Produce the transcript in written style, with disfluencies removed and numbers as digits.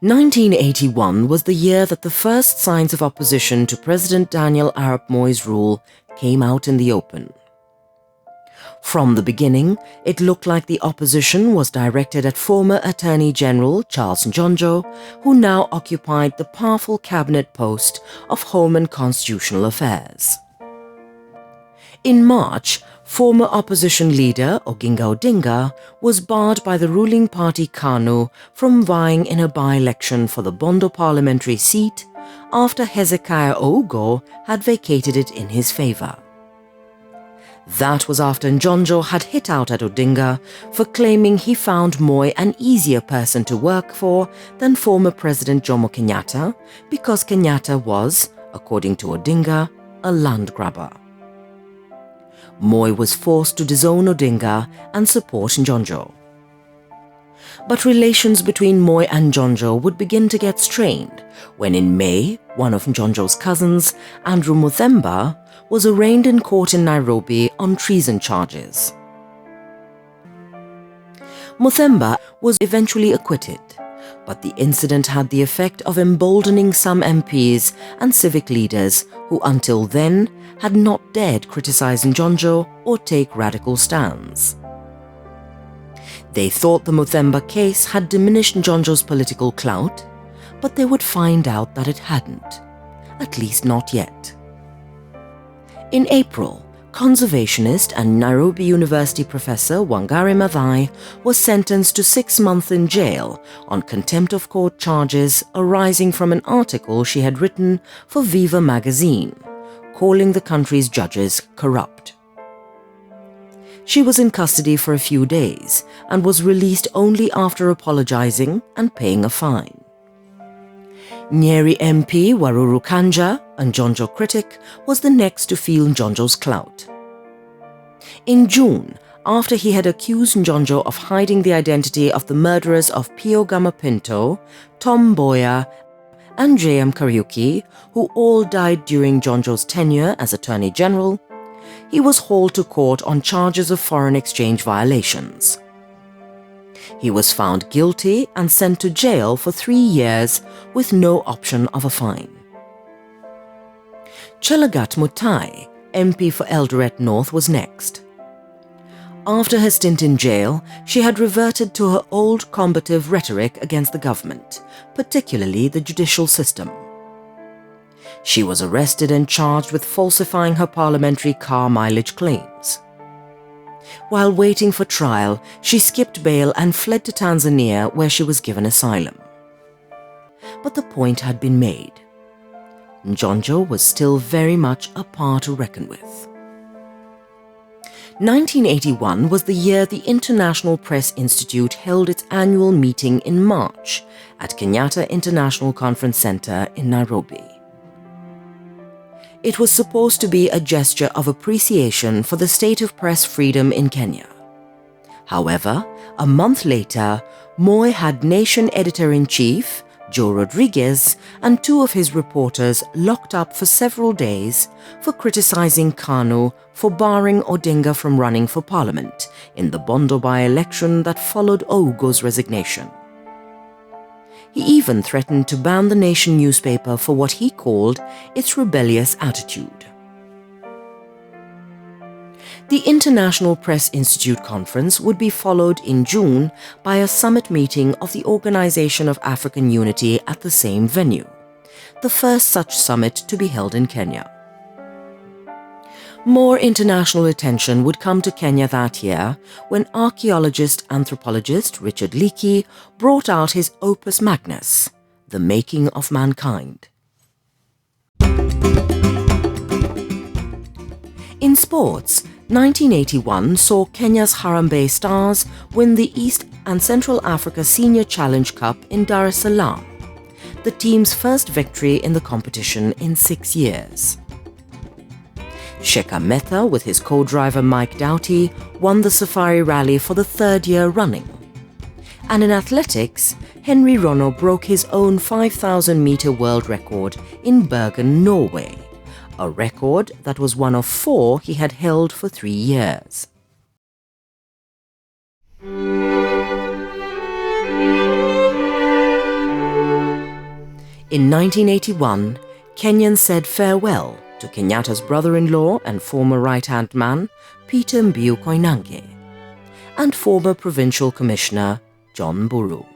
1981 was the year that the first signs of opposition to President Daniel Arap Moi's rule came out in the open. From the beginning, it looked like the opposition was directed at former Attorney General Charles Njonjo, who now occupied the powerful cabinet post of Home and Constitutional Affairs. In March, former opposition leader Oginga Odinga was barred by the ruling party KANU from vying in a by-election for the Bondo parliamentary seat after Hezekiah Ougo had vacated it in his favour. That was after Njonjo had hit out at Odinga for claiming he found Moi an easier person to work for than former President Jomo Kenyatta because Kenyatta was, according to Odinga, a land grabber. Moi was forced to disown Odinga and support Njonjo. But relations between Moi and Njonjo would begin to get strained when in May, one of Njonjo's cousins, Andrew Muthemba, was arraigned in court in Nairobi on treason charges. Muthemba was eventually acquitted, but the incident had the effect of emboldening some MPs and civic leaders who until then had not dared criticize Njonjo or take radical stands. They thought the Muthemba case had diminished Njonjo's political clout, but they would find out that it hadn't, at least not yet. In April, conservationist and Nairobi University professor Wangari Maathai was sentenced to 6 months in jail on contempt of court charges arising from an article she had written for Viva magazine, calling the country's judges corrupt. She was in custody for a few days and was released only after apologizing and paying a fine. Nyeri MP Waruru Kanja, a Njonjo critic, was the next to feel Njonjo's clout. In June, after he had accused Njonjo of hiding the identity of the murderers of Pio Gama Pinto, Tom Mboya, and J.M. Kariuki, who all died during Njonjo's tenure as Attorney General, he was hauled to court on charges of foreign exchange violations. He was found guilty and sent to jail for 3 years with no option of a fine. Chelagat Mutai, MP for Eldoret North, was next. After her stint in jail, she had reverted to her old combative rhetoric against the government, particularly the judicial system. She was arrested and charged with falsifying her parliamentary car mileage claims. While waiting for trial, she skipped bail and fled to Tanzania, where she was given asylum. But the point had been made. Njonjo was still very much a power to reckon with. 1981 was the year the International Press Institute held its annual meeting in March at Kenyatta International Conference Center in Nairobi. It was supposed to be a gesture of appreciation for the state of press freedom in Kenya. However, a month later, Moi had Nation editor-in-chief, Joe Rodriguez, and 2 of his reporters locked up for several days for criticizing KANU for barring Odinga from running for parliament in the Bondo by-election that followed Ougo's resignation. He even threatened to ban the Nation newspaper for what he called its rebellious attitude. The International Press Institute conference would be followed in June by a summit meeting of the Organization of African Unity at the same venue, the first such summit to be held in Kenya. More international attention would come to Kenya that year when archaeologist-anthropologist Richard Leakey brought out his opus magnus, The Making of Mankind. In sports, 1981 saw Kenya's Harambee Stars win the East and Central Africa Senior Challenge Cup in Dar es Salaam, the team's first victory in the competition in 6 years. Sheka Metha, with his co-driver Mike Doughty, won the Safari Rally for the 3rd year running. And in athletics, Henry Rono broke his own 5,000-meter world record in Bergen, Norway, a record that was one of 4 he had held for 3 years. In 1981, Kenyan said farewell to Kenyatta's brother-in-law and former right-hand man, Peter Mbiu Koinange, and former Provincial Commissioner John Buru.